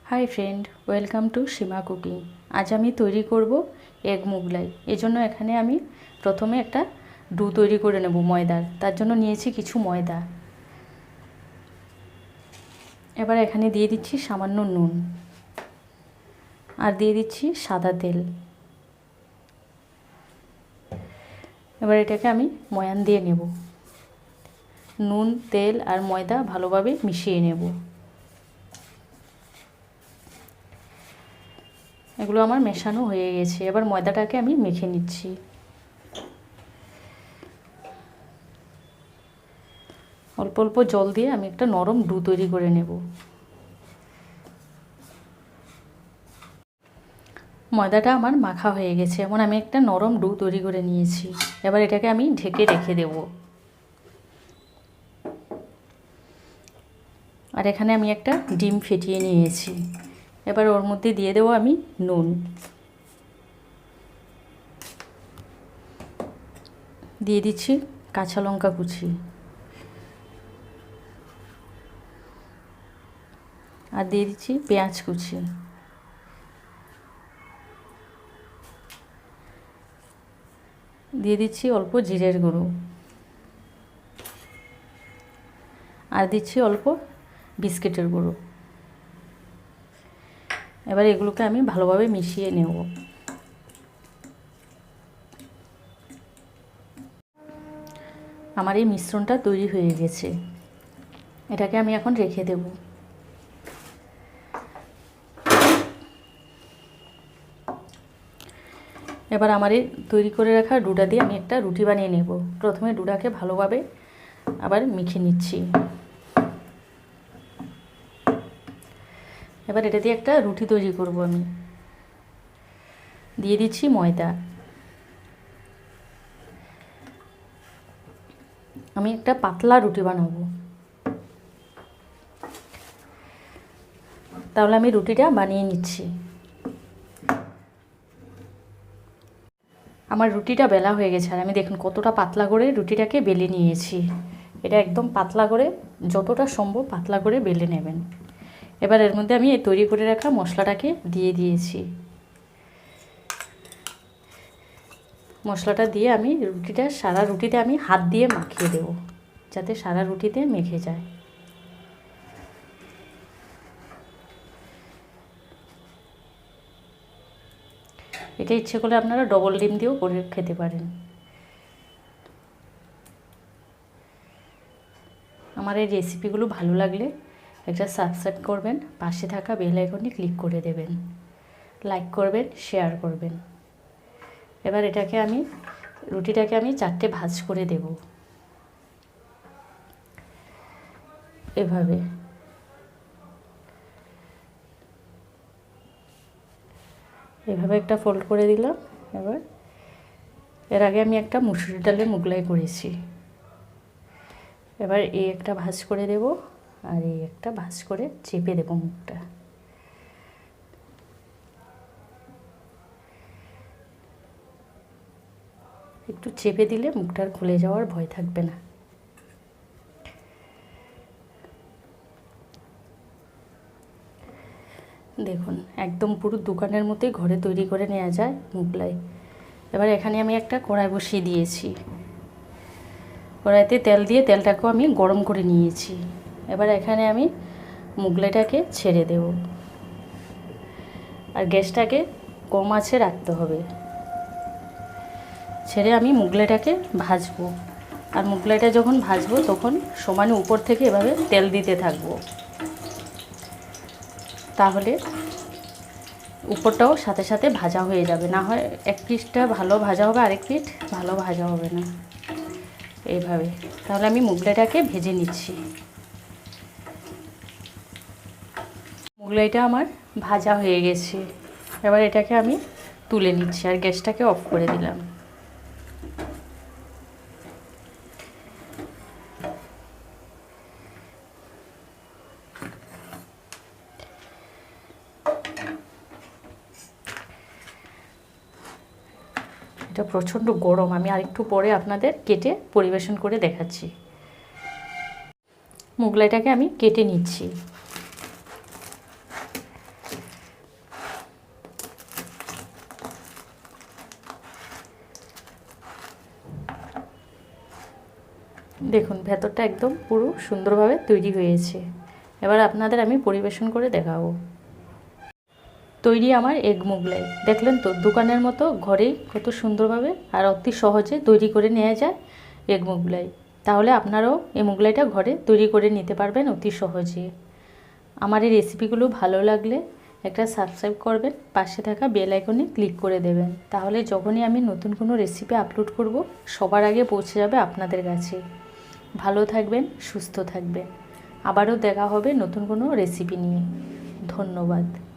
High friend, welcome to Seema cooking. আজ আমি তৈরি করব এগ মোগলাই। এজন্য এখানে আমি প্রথমে একটা ডো তৈরি করে নেব ময়দার। তার জন্য নিয়েছি কিছু ময়দা। এবার এখানে দিয়ে দিচ্ছি সামান্য নুন আর দিয়ে দিচ্ছি সাদা তেল। এবার এটাকে আমি ময়ান দিয়ে নেব। নুন, তেল আর ময়দা ভালোভাবে মিশিয়ে নেব। এগুলো আমার মেশানো হয়ে গেছে। এবার ময়দাটাকে আমি মেখে নিচ্ছি। অল্প অল্প জল দিয়ে আমি একটা নরম ডো তৈরি করে নেব। ময়দাটা আমার মাখা হয়ে গেছে। এমন আমি একটা নরম ডো তৈরি করে নিয়েছি। এবার এটাকে আমি ঢেকে রেখে দেব। আর এখানে আমি একটা ডিম ফেটিয়ে নিয়েছি। এবার ওর মধ্যে দিয়ে দেবো আমি নুন, দিয়ে দিচ্ছি কাঁচা লঙ্কা কুচি আর দিয়ে দিচ্ছি পেঁয়াজ কুচি। দিয়ে দিচ্ছি অল্প জিরের গুঁড়ো আর দিচ্ছি অল্প বিস্কিটের গুঁড়ো। এবার এগুলোকে আমি ভালোভাবে মিশিয়ে নেব। আমার এই মিশ্রণটা তৈরি হয়ে গেছে। এটাকে আমি এখন রেখে দেব। এবার আমার এই তৈরি করে রাখা ডোটা দিয়ে আমি একটা রুটি বানিয়ে নেব। প্রথমে ডোটাকে ভালোভাবে আবার মেখে নিচ্ছি। এবার এটা দিয়ে একটা রুটি তৈরি করব আমি। দিয়ে দিচ্ছি ময়দা। আমি একটা পাতলা রুটি বানাবো। তাহলে আমি রুটিটা বানিয়ে নিচ্ছি। আমার রুটিটা বেলা হয়ে গেছে আর আমি দেখুন কতটা পাতলা করে রুটিটাকে বেলে নিয়েছি। এটা একদম পাতলা করে, যতটা সম্ভব পাতলা করে বেলে নেবেন। এবার এর মধ্যে আমি এই তৈরি করে রাখা মশলাটাকে দিয়ে দিয়েছি। মশলাটা দিয়ে আমি সারা রুটিতে আমি হাত দিয়ে মাখিয়ে দেব, যাতে সারা রুটিতে মেখে যায়। এটা ইচ্ছে করলে আপনারা ডবল ডিম দিয়েও করে খেতে পারেন। আমার এই রেসিপিগুলো ভালো লাগলে একটা সাবস্ক্রাইব করবেন, পাশে থাকা বেল আইকনে ক্লিক করে দেবেন, লাইক করবেন, শেয়ার করবেন। এবার রুটিটাকে আমি 4টে ভাঁজ করে দেব। এভাবে একটা ফোল্ড করে দিলাম। এবার এর আগে আমি একটা মুসুরি ডালের মোগলাই করেছি। এবার এই একটা ভাঁজ করে দেব আর এই একটা ভাঁজ করে চেপে দেব মুখটা। একটু চেপে দিলে মুখটার খুলে যাওয়ার ভয় থাকবে না। দেখুন একদম পুরো দোকানের মতোই ঘরে তৈরি করে নেওয়া যায় মোগলাই। এবার এখানে আমি একটা কড়াই বসিয়ে দিয়েছি। কড়াইতে তেল দিয়ে তেলটাকেও আমি গরম করে নিয়েছি। এবার এখানে আমি মোগলাইটাকে ছেড়ে দেব আর গ্যাসটাকে কম আঁচে রাখতে হবে। ছেড়ে আমি মোগলাইটাকে ভাজবো। আর মোগলাইটা যখন ভাজবো তখন সমানে উপর থেকে এভাবে তেল দিতে থাকবো। তাহলে উপরটাও সাথে সাথে ভাজা হয়ে যাবে। না হয় এক পিঠটা ভালো ভাজা হবে, আরেক পিঠ ভালো ভাজা হবে না। এইভাবে তাহলে আমি মোগলাইটাকে ভেজে নিচ্ছি। মোগলাইটা আমার ভাজা হয়ে গেছে। এবার এটাকে আমি তুলে নিচ্ছি আর গ্যাসটাকে অফ করে দিলাম। এটা প্রচণ্ড গরম। আমি আরেকটু পরে আপনাদের কেটে পরিবেশন করে দেখাচ্ছি। মোগলাইটাকে আমি কেটে নিচ্ছি। দেখুন ভেতরটা একদম পুরো সুন্দরভাবে তৈরি হয়েছে। এবার আপনাদের আমি পরিবেশন করে দেখাবো। তৈরি আমার এগ মোগলাই। দেখলেন তো, দোকানের মতো ঘরেই কত সুন্দরভাবে আর অতি সহজে তৈরি করে নেওয়া যায় এগ মোগলাই। তাহলে আপনারাও এই মোগলাইটা ঘরে তৈরি করে নিতে পারবেন অতি সহজে। আমার এই রেসিপিগুলো ভালো লাগলে একটা সাবস্ক্রাইব করবেন, পাশে থাকা বেল আইকনে ক্লিক করে দেবেন। তাহলে যখনই আমি নতুন কোনো রেসিপি আপলোড করব, সবার আগে পৌঁছে যাবে আপনাদের কাছে। ভালো থাকবেন, সুস্থ থাকবেন। আবারও দেখা হবে নতুন কোনো রেসিপি নিয়ে। ধন্যবাদ।